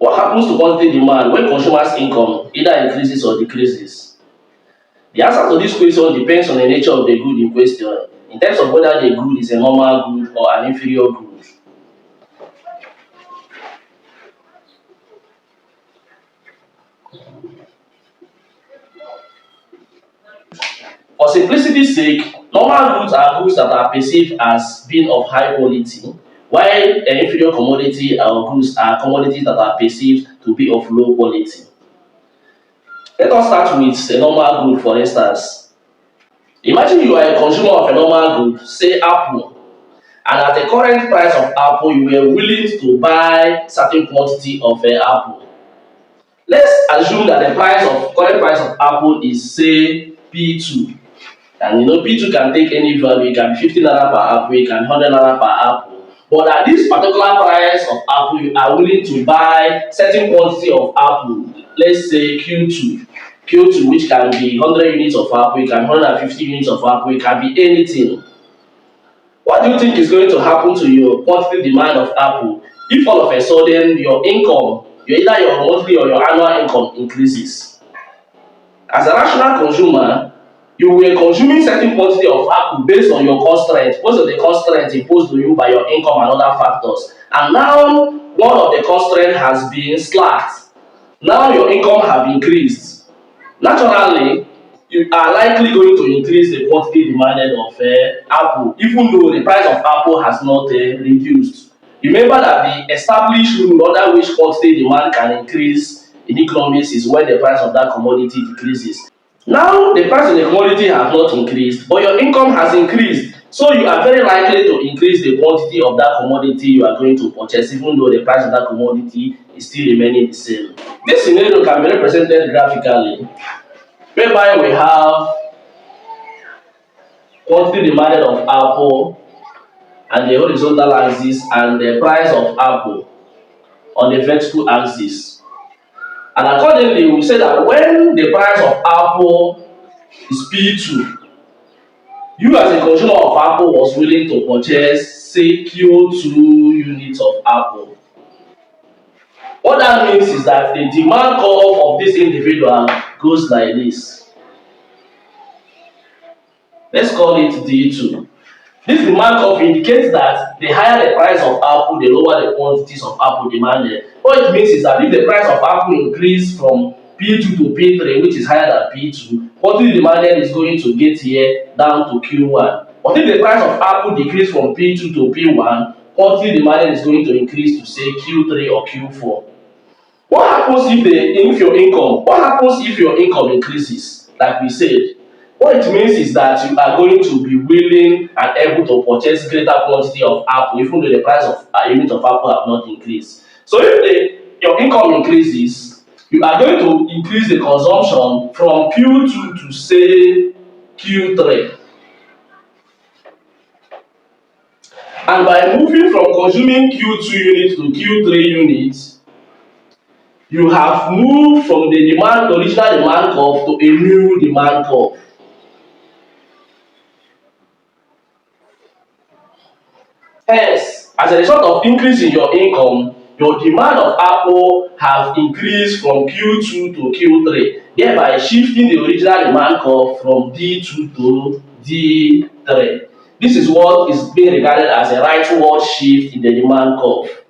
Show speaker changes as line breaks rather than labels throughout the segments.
What happens to quantity demand when consumers' income either increases or decreases? The answer to this question depends on the nature of the good in question, in terms of whether the good is a normal good or an inferior good. For simplicity's sake, normal goods are goods that are perceived as being of high quality, while an inferior commodity or goods are commodities that are perceived to be of low quality. Let us start with a normal good, for instance. Imagine you are a consumer of a normal good, say apple, and at the current price of apple, you were willing to buy certain quantity of apple. Let's assume that the current price of apple is say P2. And P2 can take any value, it can be 50 naira per apple, it can be 100 naira per apple. But at this particular price of apple, you are willing to buy certain quantity of apple, let's say Q2. Q2, which can be 100 units of apple, it can be 150 units of apple, it can be anything. What do you think is going to happen to your quantity demand of apple if all of a sudden your income, either your monthly or your annual income increases? As a rational consumer, you were consuming certain quantity of apple based on your constraints, most of the constraints imposed to you by your income and other factors. And now one of the constraints has been slacked. Now your income have increased. Naturally, you are likely going to increase the quantity demanded of apple, even though the price of apple has not reduced. Remember that the established rule under which quantity demand can increase in economics is when the price of that commodity decreases. Now the price of the commodity has not increased, but your income has increased. So you are very likely to increase the quantity of that commodity you are going to purchase, even though the price of that commodity is still remaining the same. This scenario can be represented graphically, whereby we have quantity demanded of apple and the horizontal axis and the price of apple on the vertical axis. And accordingly, we say that when the price of apple is P2, you as a consumer of apple was willing to purchase say Q2 units of apple. What that means is that the demand curve of this individual goes like this. Let's call it D2. This demand curve indicates that the higher the price of apple, the lower the quantities of apple demanded. What it means is that if the price of apple increase from P2 to P3, which is higher than P2, quantity demanded is going to get here down to Q1. But if the price of apple decrease from P2 to P1, quantity demanded is going to increase to say Q3 or Q4. What happens if your income increases? Like we said, what it means is that you are going to be willing and able to purchase greater quantity of apple, even though the price of a unit of apple have not increased. So if your income increases, you are going to increase the consumption from Q2 to say Q3. And by moving from consuming Q2 units to Q3 units, you have moved from the original demand curve to a new demand curve. Hence, as a result of increase in your income, your demand of apple have increased from Q2 to Q3, thereby shifting the original demand curve from D2 to D3. This is what is being regarded as a rightward shift in the demand curve.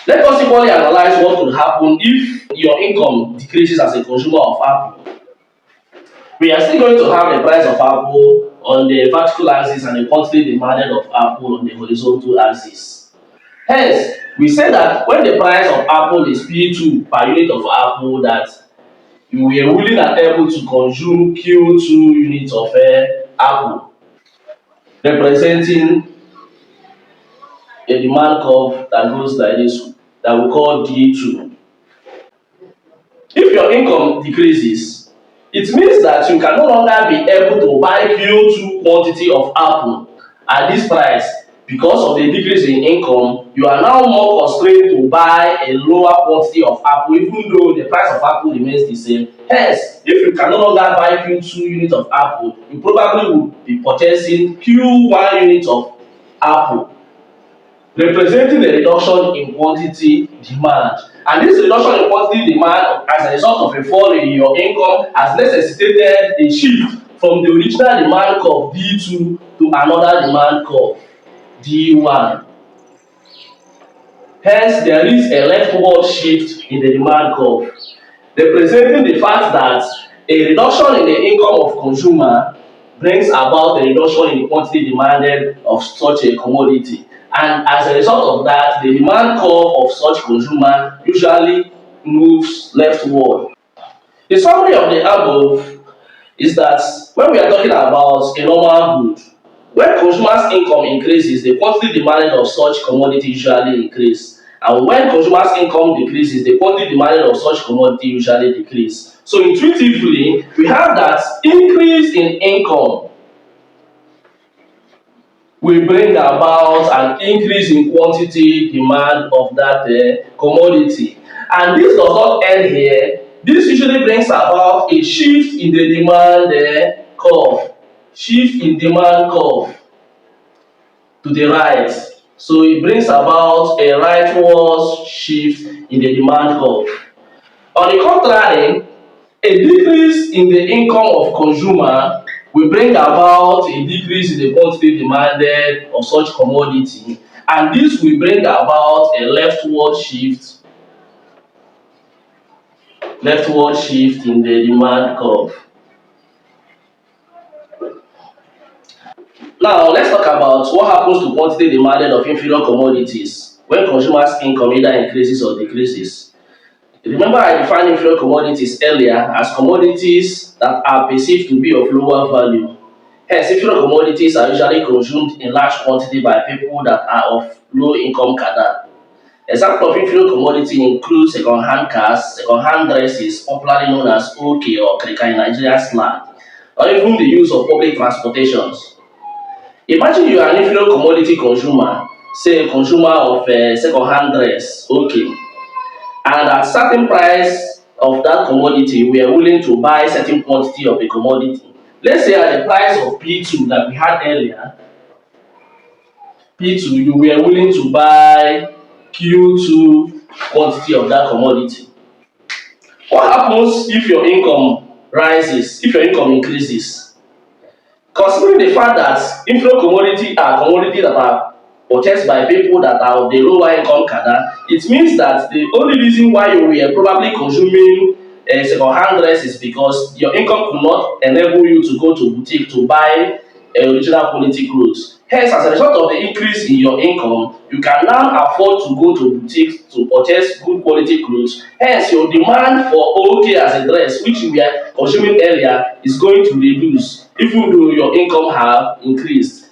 Let us equally analyze what would happen if your income decreases as a consumer of apple. We are still going to have the price of apple on the vertical axis and the quantity demanded of apple on the horizontal axis. Hence, we say that when the price of apple is P2 per unit of apple, that you were willing and able to consume Q2 units of apple, representing a demand curve that goes like this, that we call D2. If your income decreases, it means that you can no longer be able to buy Q2 quantity of apple at this price. Because of the decrease in income, you are now more constrained to buy a lower quantity of apple, even though the price of apple remains the same. Hence, if you can no longer buy Q2 units of apple, you probably will be purchasing Q1 units of apple, representing a reduction in quantity demand. And this reduction in quantity demand as a result of a fall in your income has necessitated a shift from the original demand curve D2 to another demand curve D1. Hence, there is a leftward shift in the demand curve, representing the fact that a reduction in the income of consumer brings about a reduction in the quantity demanded of such a commodity, and as a result of that the demand curve of such consumer usually moves leftward. The summary of the above is that when we are talking about a normal good, when consumers income increases the quantity demanded of such commodity usually increase, and when consumers income decreases the quantity demanded of such commodity usually decrease. So intuitively we have that increase in income will bring about an increase in quantity demand of that commodity, and this does not end here. This usually brings about a shift in the demand curve, shift in demand curve to the right. So it brings about a rightwards shift in the demand curve. On the contrary, a decrease in the income of consumer will bring about a decrease in the quantity demanded of such commodity, and this will bring about a leftward shift in the demand curve. Now let's talk about what happens to quantity demanded of inferior commodities when consumers income either increases or decreases. Remember I defined inferior commodities earlier as commodities that are perceived to be of lower value. Hence, inferior commodities are usually consumed in large quantity by people that are of low income cadre. Example of inferior commodity include second-hand cars, second-hand dresses, popularly known as OK or Krika in Nigerian slang, or even the use of public transportations. Imagine you are an inferior commodity consumer, say a consumer of a second-hand dress, OK, and at certain price of that commodity we are willing to buy certain quantity of the commodity. Let's say at the price of P2 that we had earlier, P2 you were willing to buy Q2 quantity of that commodity. What happens if your income rises, if your income increases? Considering the fact that inferior commodity are commodity that are purchased by people that are of the lower income cadre, it means that the only reason why you were probably consuming a second-hand dress is because your income could not enable you to go to boutique to buy original quality clothes. Hence, as a result of the increase in your income, you can now afford to go to boutique to purchase good quality clothes. Hence, your demand for OK as a dress, which you were consuming earlier, is going to reduce, even though your income have increased.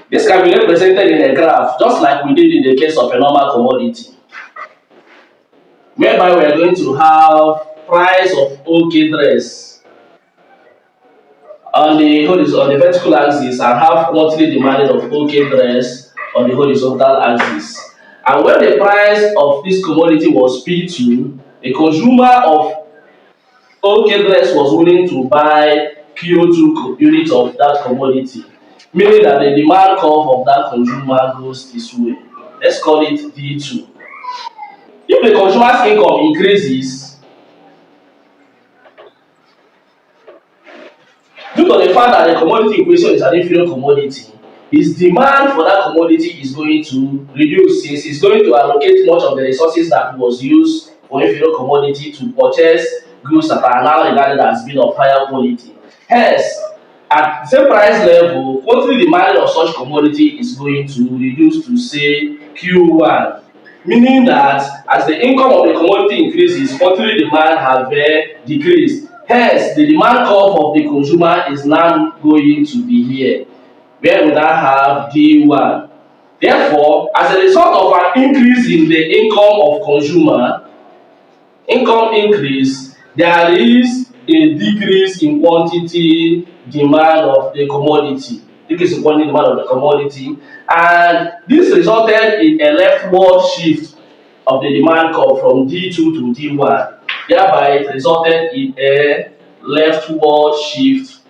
This can be represented in a graph, just like we did in the case of a normal commodity, whereby we are going to have price of OK dress on the vertical axis and have quantity demanded of OK dress on the horizontal axis. And when the price of this commodity was P2, a consumer of OK dress was willing to buy Q2 units of that commodity, meaning that the demand curve of that consumer goes this way. Let's call it D2. If the consumer's income increases, due to the fact that the commodity in question is an inferior commodity, his demand for that commodity is going to reduce, since he's going to allocate much of the resources that was used for inferior commodity to purchase goods that are now regarded as being of higher quality. Hence, at the same price level, quantity demanded of such commodity is going to reduce to say Q1, meaning that as the income of the commodity increases, quantity demand have decreased. Hence, the demand curve of the consumer is now going to be here, where we now have D1. Therefore, as a result of an increase in the income of consumer, income increase, there is a decrease in quantity demand of the commodity, decrease in quantity demand of the commodity, and this resulted in a leftward shift of the demand curve from D2 to D1. Thereby, it resulted in a leftward shift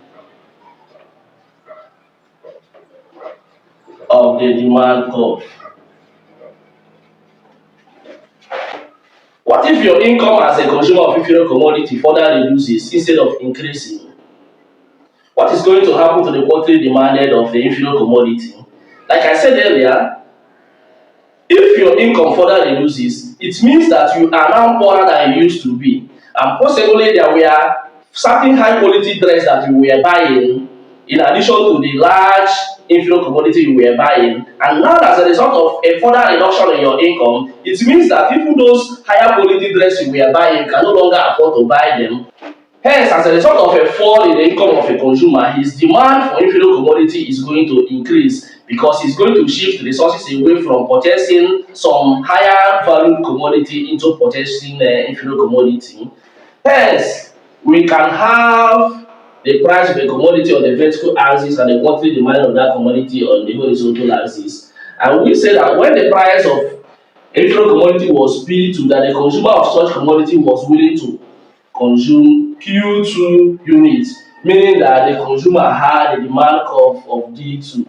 of the demand curve. What if your income as a consumer of inferior commodity further reduces instead of increasing? What is going to happen to the quantity demanded of the inferior commodity? Like I said earlier, if your income further reduces, it means that you are now poorer than you used to be. And possibly there were certain high quality dress that you were buying in addition to the large inferior commodity you were buying. And now as a result of a further reduction in your income, it means that even those higher quality dress you were buying can no longer afford to buy them. Hence, as a result of a fall in the income of a consumer, his demand for inferior commodity is going to increase because he's going to shift resources away from purchasing some higher valued commodity into purchasing inferior commodity. Hence, we can have the price of a commodity on the vertical axis and the quantity demand of that commodity on the horizontal axis. And we say that when the price of inferior commodity was P2, that the consumer of such commodity was willing to consume Q2 units, meaning that the consumer had a demand curve of D2.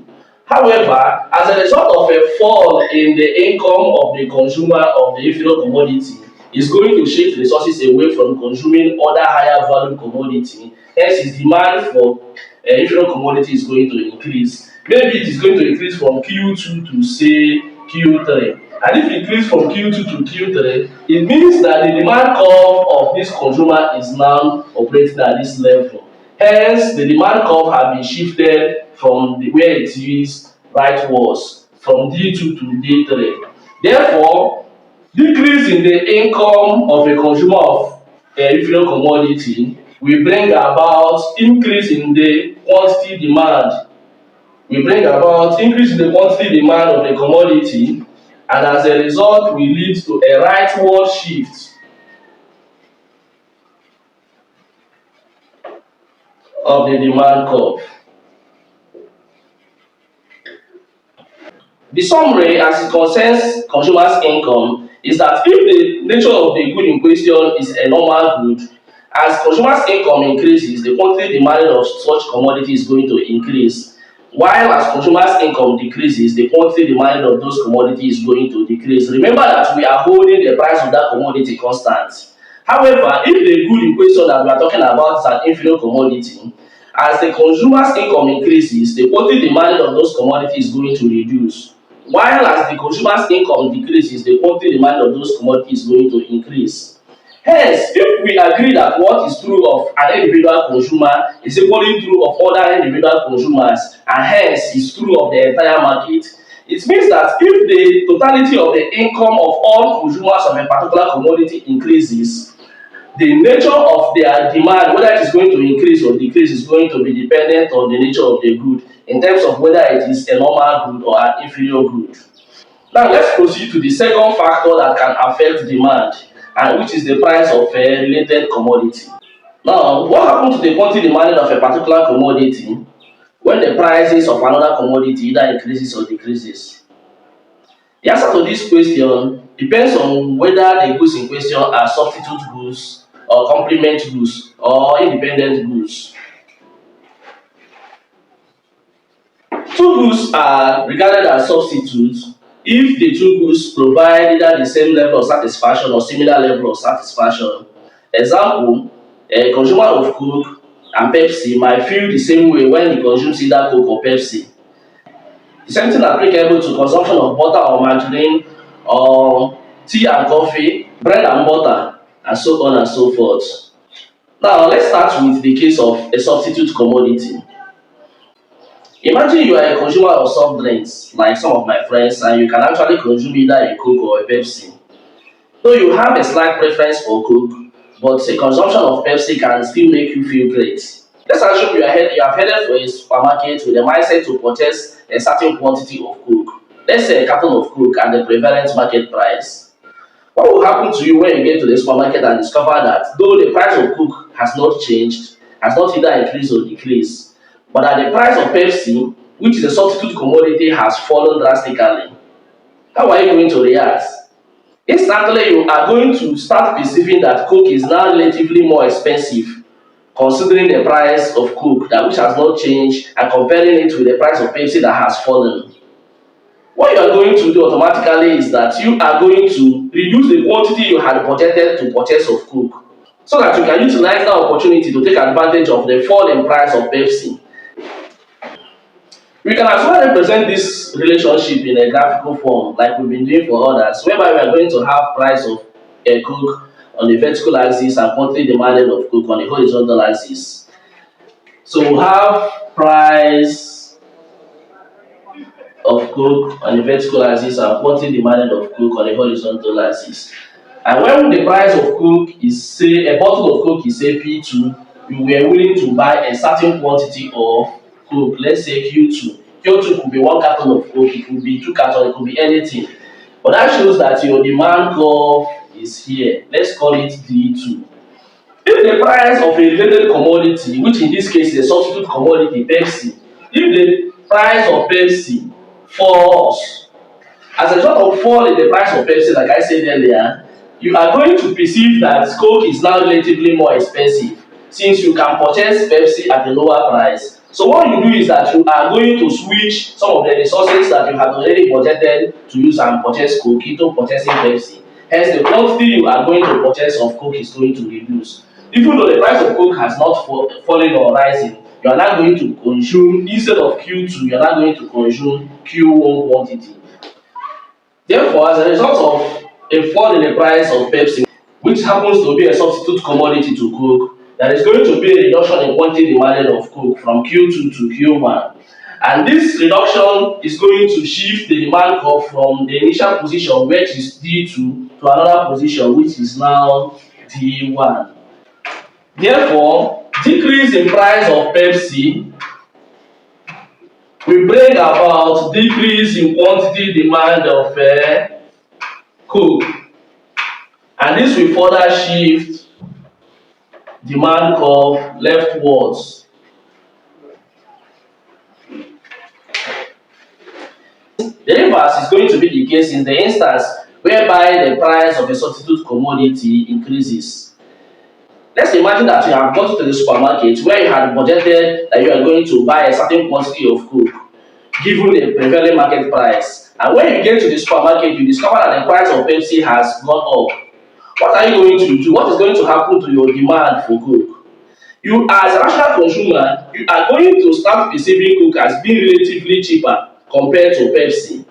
However, as a result of a fall in the income of the consumer of the inferior commodity, is going to shift resources away from consuming other higher value commodity. Hence, his demand for inferior commodity is going to increase. Maybe it is going to increase from Q2 to say Q3. And if it increase from Q2 to Q3, it means that the demand curve of this consumer is now operating at this level. Hence, the demand curve has been shifted from where it is rightwards, from D2 to D3. Therefore, decrease in the income of a consumer of inferior commodity will bring about increase in the quantity demand, will bring about increase in the quantity demand of the commodity, and as a result will lead to a rightward shift of the demand curve. The summary as it concerns consumers income is that if the nature of the good in question is a normal good, as consumers income increases, the quantity demanded of such commodity is going to increase, while as consumers income decreases, the quantity demanded of those commodities is going to decrease. Remember that we are holding the price of that commodity constant. However, if the good in question that we are talking about is an inferior commodity, as the consumer's income increases, the quantity demanded of those commodities is going to reduce. While as the consumer's income decreases, the quantity demanded of those commodities is going to increase. Hence, if we agree that what is true of an individual consumer is equally true of other individual consumers, and hence is true of the entire market, it means that if the totality of the income of all consumers of a particular commodity increases, the nature of their demand, whether it is going to increase or decrease, is going to be dependent on the nature of the good in terms of whether it is a normal good or an inferior good. Now let's proceed to the second factor that can affect demand, and which is the price of a related commodity. Now, what happens to the quantity demanded of a particular commodity when the prices of another commodity either increases or decreases? The answer to this question depends on whether the goods in question are substitute goods or complement goods or independent goods. Two goods are regarded as substitutes if the two goods provide either the same level of satisfaction or similar level of satisfaction. Example, a consumer of Coke and Pepsi might feel the same way when he consumes either Coke or Pepsi. The same thing applicable to consumption of butter or margarine or tea and coffee, bread and butter, and so on and so forth. Now let's start with the case of a substitute commodity. Imagine you are a consumer of soft drinks like some of my friends, and you can actually consume either a Coke or a Pepsi. Though you have a slight preference for Coke, but a consumption of Pepsi can still make you feel great. Let's assume you have headed for a supermarket with the mindset to purchase a certain quantity of Coke. Let's say a carton of Coke at the prevalent market price. What will happen to you when you get to the supermarket and discover that though the price of Coke has not changed, has not either increased or decreased, but that the price of Pepsi, which is a substitute commodity, has fallen drastically? How are you going to react? Instantly, you are going to start perceiving that Coke is now relatively more expensive, considering the price of Coke that which has not changed, and comparing it with the price of Pepsi that has fallen. What you are going to do automatically is that you are going to reduce the quantity you had budgeted to purchase of Coke, so that you can utilize that opportunity to take advantage of the fall in price of Pepsi. We can as well represent this relationship in a graphical form like we've been doing for others, whereby we are going to have price of a Coke on the vertical axis and quantity demanded of Coke on the horizontal axis. So we have price of Coke on the vertical axis and quantity demanded of Coke on the horizontal axis. And when the price of Coke is, say, a bottle of Coke is, say, P2, you were willing to buy a certain quantity of Coke, let's say Q2. Q2 could be 1 carton of Coke, it could be 2 cartons, it could be anything. But that shows that your demand curve is here. Let's call it D2. If the price of a related commodity, which in this case is a substitute commodity, Pepsi, if the price of Pepsi falls, as a result of fall in the price of Pepsi, like I said earlier, you are going to perceive that Coke is now relatively more expensive since you can purchase Pepsi at a lower price. So what you do is that you are going to switch some of the resources that you had already budgeted to use and purchase Coke into purchasing Pepsi. Hence, the quantity you are going to purchase of Coke is going to reduce. Even though the price of Coke has not fallen or rising, you are now going to consume, instead of Q2, you are now going to consume Q1 quantity. Therefore, as a result of a fall in the price of Pepsi, which happens to be a substitute commodity to Coke, there is going to be a reduction in quantity demanded of Coke from Q2 to Q1. And this reduction is going to shift the demand curve from the initial position, which is D2, to another position, which is now D1. Therefore, decrease in price of Pepsi will bring about decrease in quantity demand of Coke, and this will further shift demand curve leftwards. The reverse is going to be the case in the instance whereby the price of a substitute commodity increases. Let's imagine that you have gone to the supermarket where you had budgeted that you are going to buy a certain quantity of Coke given the prevailing market price. And when you get to the supermarket, you discover that the price of Pepsi has gone up. What are you going to do? What is going to happen to your demand for Coke? You, as a rational consumer, you are going to start perceiving Coke as being relatively cheaper compared to Pepsi.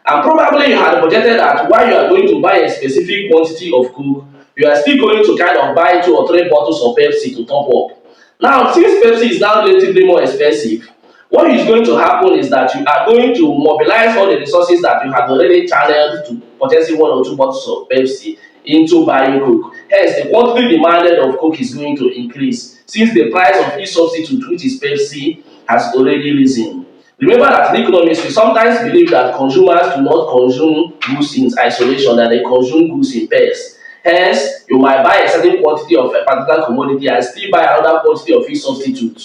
And probably you had budgeted that while you are going to buy a specific quantity of Coke, you are still going to kind of buy 2 or 3 bottles of Pepsi to top up. Now, since Pepsi is now relatively more expensive, what is going to happen is that you are going to mobilize all the resources that you had already channeled to purchasing 1 or 2 bottles of Pepsi into buying Coke. Hence, the quantity demanded of Coke is going to increase since the price of each substitute, which is Pepsi, has already risen. Remember that in economics, we sometimes believe that consumers do not consume goods in isolation, that they consume goods in pairs. Hence, you might buy a certain quantity of a particular commodity and still buy another quantity of each substitute.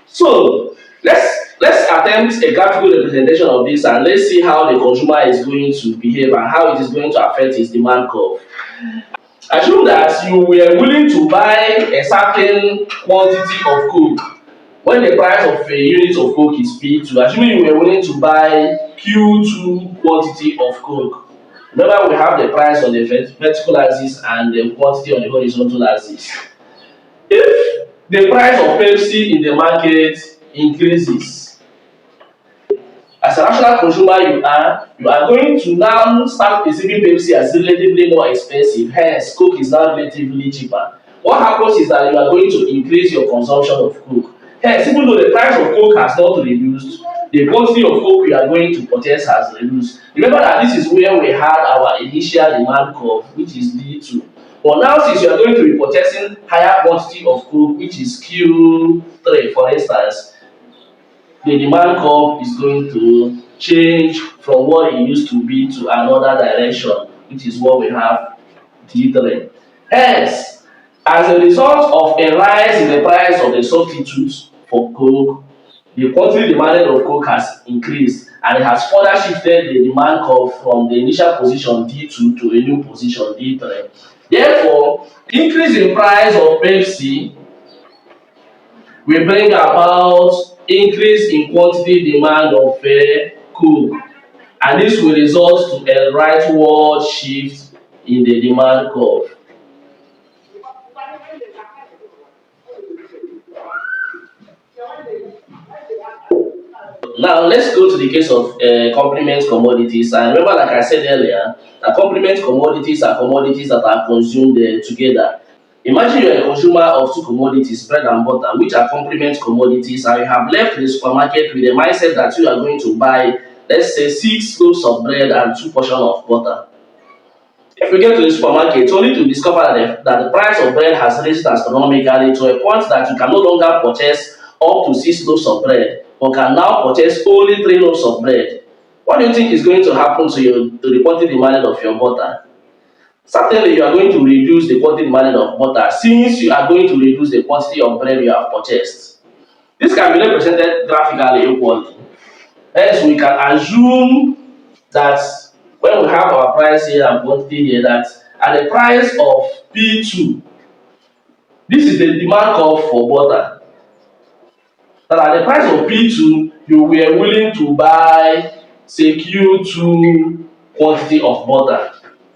So let's attempt a graphical representation of this and let's see how the consumer is going to behave and how it is going to affect his demand curve. Assume that you were willing to buy a certain quantity of Coke when the price of a unit of Coke is P2. Assuming you were willing to buy Q2 quantity of Coke. Remember, we have the price on the vertical axis and the quantity on the horizontal axis. If the price of Pepsi in the market increases, as a rational consumer you are going to now start perceiving Pepsi as relatively more expensive. Hence, Coke is now relatively cheaper. What happens is that you are going to increase your consumption of Coke. Hence, even though the price of Coke has not reduced, the quantity of Coke you are going to purchase has reduced. Remember that this is where we had our initial demand curve, which is D2. But now, since you are going to be purchasing higher quantity of Coke, which is Q3 for instance, the demand curve is going to change from what it used to be to another direction, which is what we have D3. Hence, as a result of a rise in the price of the substitutes for Coke, the quantity demanded of Coke has increased and it has further shifted the demand curve from the initial position D2 to a new position D3. Therefore, increase in price of Pepsi will bring about increase in quantity demand of Coke. and this will result to a rightward shift in the demand curve. Now let's go to the case of complement commodities. And remember, like I said earlier, that complement commodities are commodities that are consumed together. Imagine you're a consumer of two commodities, bread and butter, which are complement commodities, and you have left the supermarket with the mindset that you are going to buy, let's say, 6 loaves of bread and 2 portions of butter. If you get to the supermarket only to discover that the price of bread has risen astronomically to a point that you can no longer purchase up to 6 loaves of bread, but can now purchase only 3 loaves of bread, what do you think is going to happen to the quantity demanded of your butter? Certainly, you are going to reduce the quantity demanded of butter since you are going to reduce the quantity of bread you have purchased. This can be represented graphically equally. Hence, we can assume that when we have our price here and quantity here, that at the price of P2, this is the demand curve for butter. That at the price of P2, you were willing to buy, say, Q2 quantity of butter,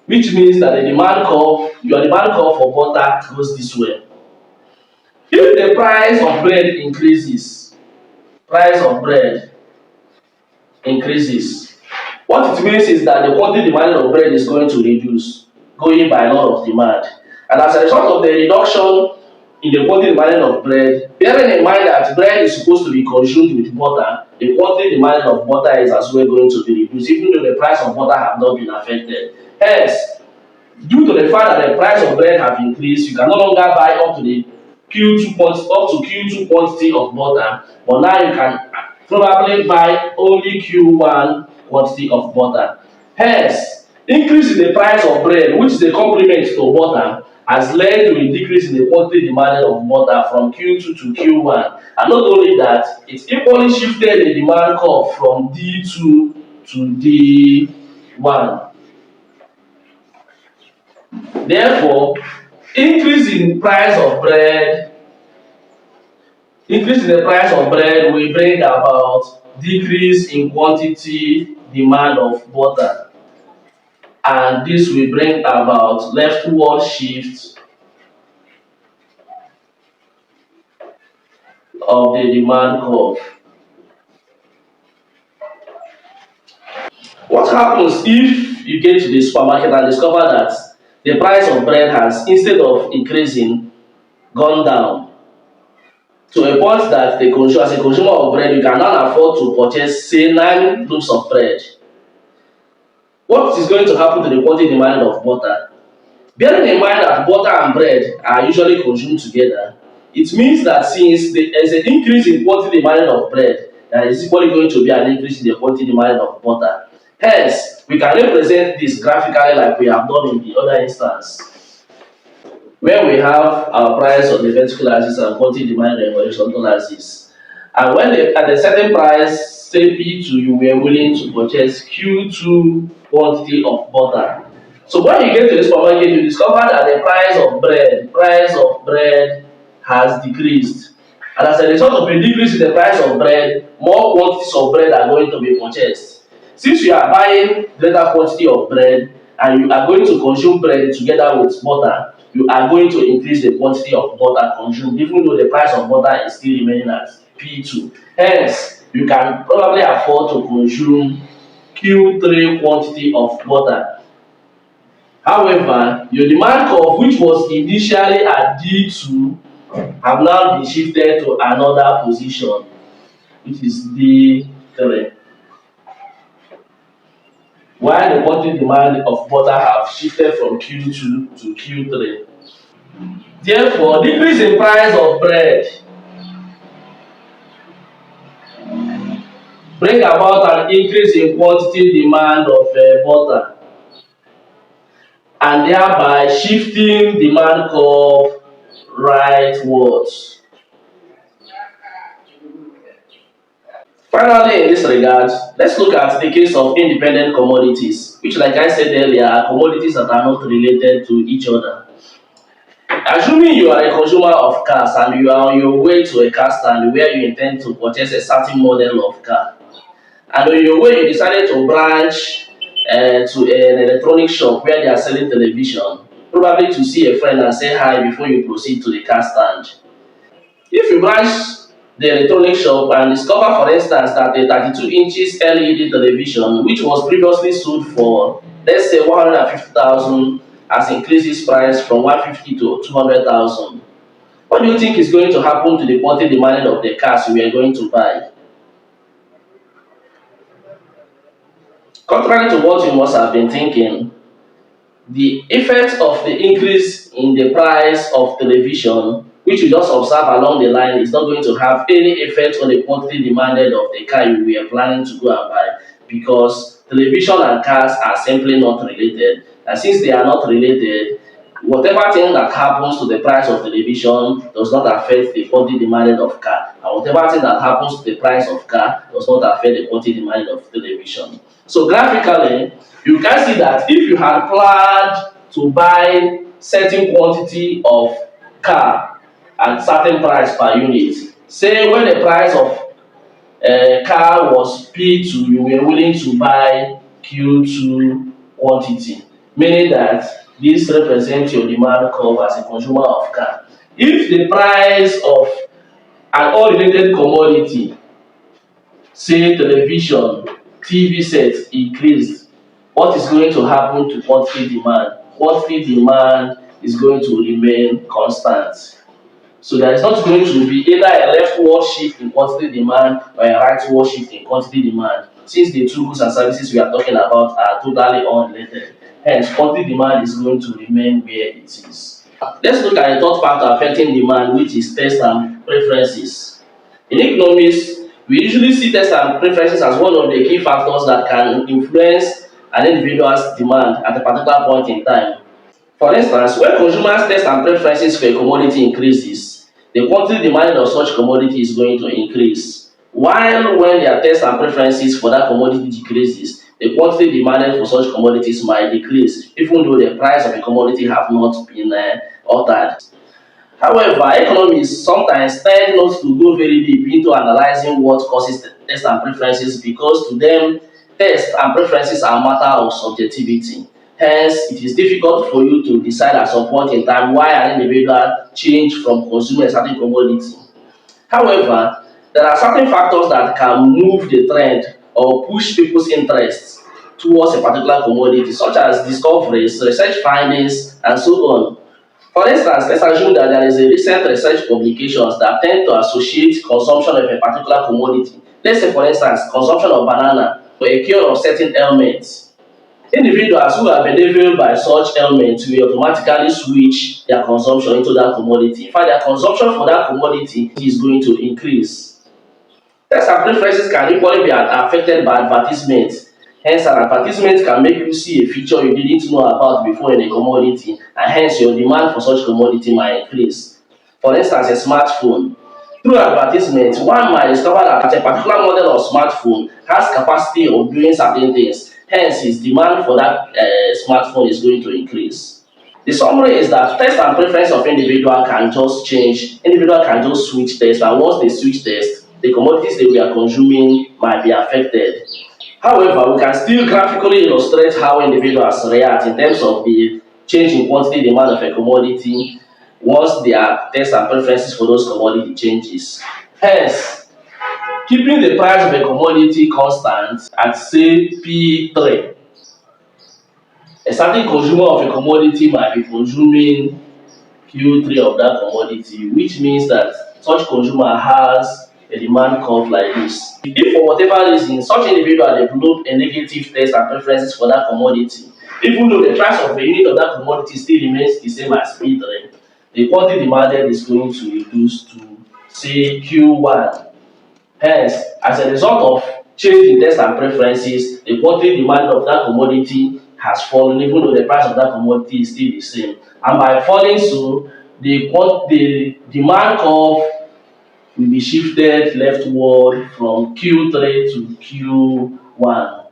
which means that the demand curve, your demand curve for butter goes this way. If the price of bread increases, price of bread increases, what it means is that the quantity demanded of bread is going to reduce, going by law of demand. And as a result of the reduction in the quantity demanded of bread, bearing in mind that bread is supposed to be consumed with butter, the quantity demanded of butter is as well going to be reduced, even though the price of butter have not been affected. Hence, due to the fact that the price of bread have increased, you can no longer buy up to Q2 quantity of butter, but now you can probably buy only Q1 quantity of butter. Hence, increase in the price of bread, which is a complement to butter, has led to a decrease in the quantity demanded of butter from Q2 to Q1. And not only that, it equally shifted the demand curve from D2 to D1. Therefore, increase in price of bread, increase in the price of bread will bring about decrease in quantity demand of butter, and this will bring about leftward shift of the demand curve. What happens if you get to the supermarket and discover that the price of bread has, instead of increasing, gone down to a point that as a consumer of bread, you cannot afford to purchase, say, 9 loaves of bread? What is going to happen to the quantity demanded of butter? Bearing in mind that butter and bread are usually consumed together, it means that since there is an increase in quantity demanded of bread, there is equally going to be an increase in the quantity demanded of butter. Hence, we can represent this graphically like we have done in the other instance, where we have our price on the vertical axis and quantity demanded on the horizontal axis. And when at a certain price, say P2, you were willing to purchase Q2 quantity of butter. So when you get to the supermarket, you discover that the price of bread has decreased. And as a result of a decrease in the price of bread, more quantities of bread are going to be purchased. Since you are buying greater quantity of bread and you are going to consume bread together with butter, you are going to increase the quantity of butter consumed, even though the price of butter is still remaining at P2. Hence, you can probably afford to consume Q3 quantity of butter. However, your demand curve, which was initially at D2, have now been shifted to another position, which is D3. While the quantity demand of butter have shifted from Q2 to Q3. Therefore, decrease in price of bread bring about an increase in quantity demand of butter, and thereby shifting demand curve rightwards. Finally, in this regard, let's look at the case of independent commodities, which, like I said earlier, are commodities that are not related to each other. Assuming you are a consumer of cars and you are on your way to a car stand where you intend to purchase a certain model of car, and on your way you decided to branch to an electronic shop where they are selling television, probably to see a friend and say hi before you proceed to the car stand. If you branch the electronic shop and discover, for instance, that a 32 inches LED television, which was previously sold for, let's say, 150,000, has increased its price from 150 to 200,000, what do you think is going to happen to the quantity demanded of the cars we are going to buy? Contrary to what you must have been thinking, the effect of the increase in the price of television, which you just observe along the line, is not going to have any effect on the quantity demanded of the car you were planning to go and buy, because television and cars are simply not related. And since they are not related, whatever thing that happens to the price of television does not affect the quantity demanded of car, and whatever thing that happens to the price of car does not affect the quantity demanded of television. So graphically, you can see that if you had planned to buy certain quantity of car at certain price per unit, say when the price of car was P2, you were willing to buy Q2 quantity, meaning that this represents your demand curve as a consumer of car. If the price of an unrelated commodity, say television, TV sets, increased, what is going to happen to quantity demand? Quantity demand is going to remain constant. So there is not going to be either a leftward shift in quantity demand or a rightward shift in quantity demand, since the two goods and services we are talking about are totally unrelated. Hence, quantity demand is going to remain where it is. Let's look at the third factor affecting demand, which is taste and preferences. In economics, we usually see taste and preferences as one of the key factors that can influence an individual's demand at a particular point in time. For instance, when consumers' taste and preferences for a commodity increases, the quantity demanded of such commodity is going to increase. While when their taste and preferences for that commodity decreases, the quantity demanded for such commodities might decrease, even though the price of the commodity have not been altered. However, economists sometimes tend not to go very deep into analyzing what causes taste and preferences, because to them, taste and preferences are a matter of subjectivity. Hence, it is difficult for you to decide at some point in time why an individual change from consuming a certain commodity. However, there are certain factors that can move the trend or push people's interests towards a particular commodity, such as discoveries, research findings, and so on. For instance, let's assume that there is a recent research publications that tend to associate consumption of a particular commodity. Let's say, for instance, consumption of banana for a cure of certain ailments. Individuals who are benefited by such ailments will automatically switch their consumption into that commodity. In fact, their consumption for that commodity is going to increase. Taste and preferences can equally be affected by advertisements. Hence, an advertisement can make you see a feature you didn't know about before in a commodity, and hence your demand for such commodity might increase. For instance, a smartphone. Through advertisement, one might discover that a particular model of smartphone has capacity of doing certain things. Hence, his demand for that smartphone is going to increase. The summary is that taste and preference of individual can just change. Individual can just switch taste, and once they switch taste, the commodities they were consuming might be affected. However, we can still graphically illustrate how individuals react in terms of the change in quantity demand of a commodity once their taste and preferences for those commodity changes. Hence, keeping the price of a commodity constant at say P3, a certain consumer of a commodity might be consuming Q3 of that commodity, which means that such consumer has a demand curve like this. If for whatever reason such individual develop a negative taste and preferences for that commodity, even though the price of a unit of that commodity still remains the same as P3, the quantity demanded is going to reduce to say Q1. Hence, as a result of change in taste and preferences, the quantity demand of that commodity has fallen, even though the price of that commodity is still the same. And by falling so, the demand curve will be shifted leftward from Q3 to Q1.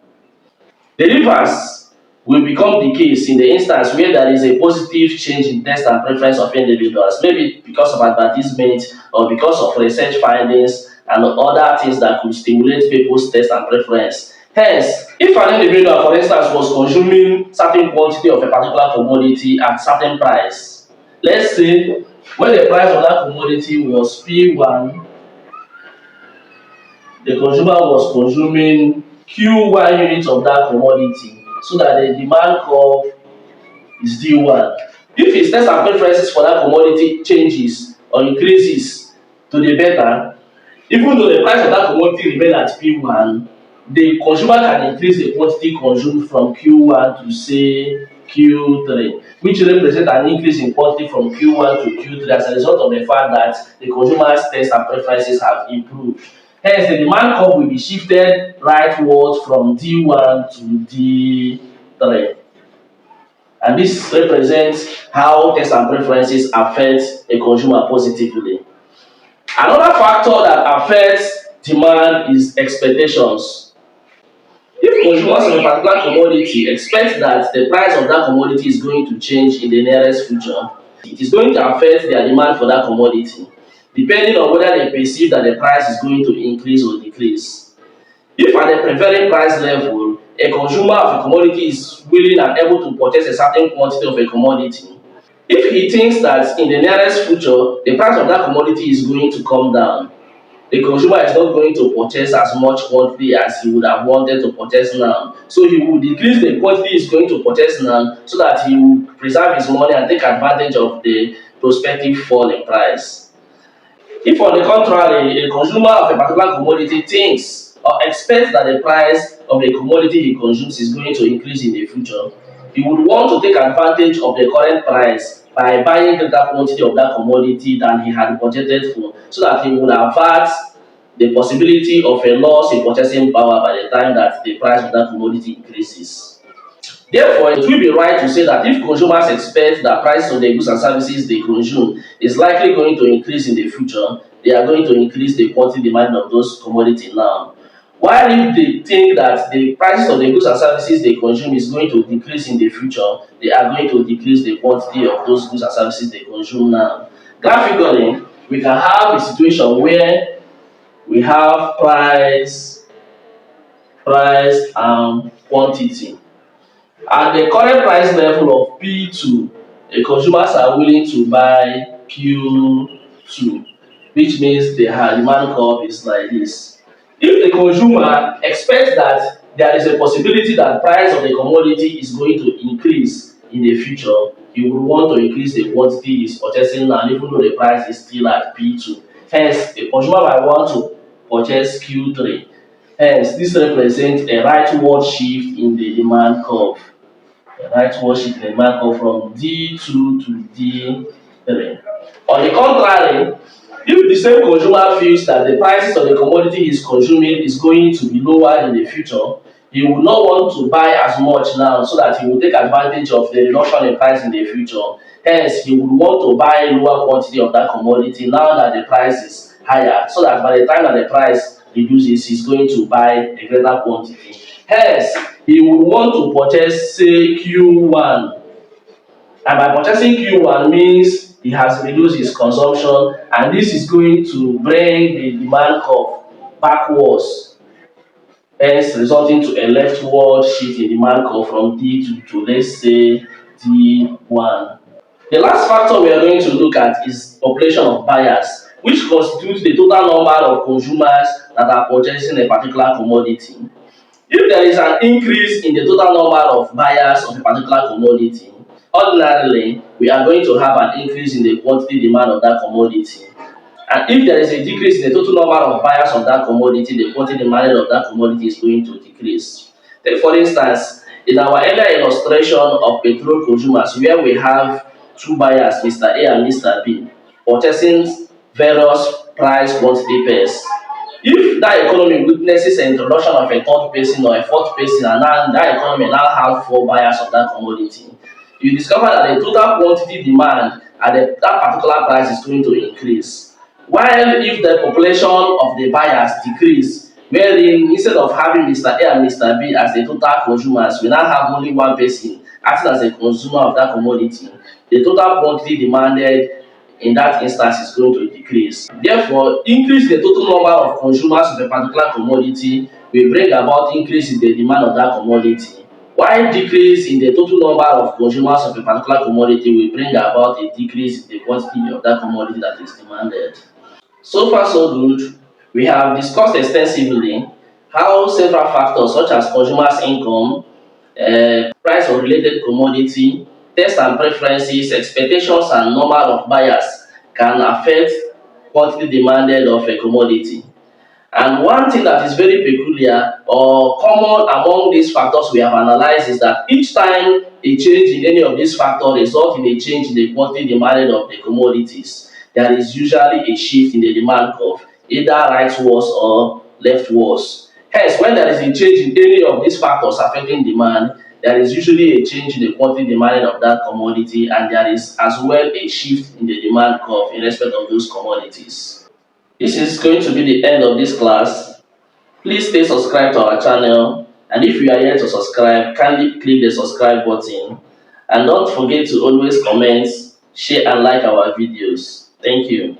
The reverse will become the case in the instance where there is a positive change in taste and preference of individuals, maybe because of advertisement or because of research findings and other things that could stimulate people's taste and preference. Hence, if an individual, for instance, was consuming certain quantity of a particular commodity at certain price, let's say when the price of that commodity was P1, the consumer was consuming Q1 units of that commodity, so that the demand curve is D1. If his taste and preferences for that commodity changes or increases to the better, even though the price of that commodity remain at P1, the consumer can increase the quantity consumed from Q1 to say Q3, which represent an increase in quantity from Q1 to Q3 as a result of the fact that the consumer's taste and preferences have improved. Hence, the demand curve will be shifted rightwards from D1 to D3. And this represents how taste and preferences affect a consumer positively. Another factor that affects demand is expectations. If consumers of a particular commodity expect that the price of that commodity is going to change in the nearest future, it is going to affect their demand for that commodity, depending on whether they perceive that the price is going to increase or decrease. If at the prevailing price level, a consumer of a commodity is willing and able to purchase a certain quantity of a commodity, if he thinks that in the nearest future the price of that commodity is going to come down, the consumer is not going to purchase as much quantity as he would have wanted to purchase now. So he will decrease the quantity he is going to purchase now so that he will preserve his money and take advantage of the prospective fall in price. If on the contrary, a consumer of a particular commodity thinks or expects that the price of a commodity he consumes is going to increase in the future, he would want to take advantage of the current price by buying greater quantity of that commodity than he had budgeted for, so that he would avert the possibility of a loss in purchasing power by the time that the price of that commodity increases. Therefore, it will be right to say that if consumers expect that price of the goods and services they consume is likely going to increase in the future, they are going to increase the quantity demand of those commodities now. While if they think that the prices of the goods and services they consume is going to decrease in the future, they are going to decrease the quantity of those goods and services they consume now. Graphically, we can have a situation where we have price and quantity. At the current price level of P2, the consumers are willing to buy Q2, which means the demand curve is like this. If the consumer expects that there is a possibility that price of the commodity is going to increase in the future, he would want to increase the quantity he is purchasing now, even though the price is still at P2. Hence, the consumer might want to purchase Q3. Hence, this represents a rightward shift in the demand curve. The rightward shift in the demand curve from D2 to D3. On the contrary, if the same consumer feels that the prices of the commodity he is consuming is going to be lower in the future, he will not want to buy as much now so that he will take advantage of the reduction in price in the future. Hence, he would want to buy lower quantity of that commodity now that the price is higher, so that by the time that the price reduces, he's going to buy a greater quantity. Hence, he would want to purchase, say, Q1. And by purchasing Q1 means he has reduced his consumption, and this is going to bring the demand curve backwards, hence resulting to a leftward shift in demand curve from D to let's say D1. The last factor we are going to look at is population of buyers, which constitutes the total number of consumers that are purchasing a particular commodity. If there is an increase in the total number of buyers of a particular commodity, ordinarily we are going to have an increase in the quantity demand of that commodity. And if there is a decrease in the total number of buyers of that commodity, the quantity demanded of that commodity is going to decrease. Take for instance, in our earlier illustration of petrol consumers, where we have two buyers, Mr. A and Mr. B, purchasing various price quantity pairs. If that economy witnesses an introduction of a third person or a fourth person, and now that economy now have four buyers of that commodity, you discover that the total quantity demand at that particular price is going to increase. While if the population of the buyers decrease, wherein instead of having Mr. A and Mr. B as the total consumers, we now have only one person acting as a consumer of that commodity, the total quantity demanded in that instance is going to decrease. Therefore, increase the total number of consumers of a particular commodity will bring about increase in the demand of that commodity, while decrease in the total number of consumers of a particular commodity will bring about a decrease in the quantity of that commodity that is demanded. So far so good. We have discussed extensively how several factors such as consumers' income, price of related commodity, taste and preferences, expectations and number of buyers can affect quantity demanded of a commodity. And one thing that is very peculiar or common among these factors we have analyzed is that each time a change in any of these factors results in a change in the quantity demanded of the commodities, there is usually a shift in the demand curve, either rightwards or leftwards. Hence, when there is a change in any of these factors affecting demand, there is usually a change in the quantity demanded of that commodity, and there is as well a shift in the demand curve in respect of those commodities. This is going to be the end of this class. Please stay subscribed to our channel, and if you are yet to subscribe, kindly click the subscribe button, and don't forget to always comment, share and like our videos. Thank you.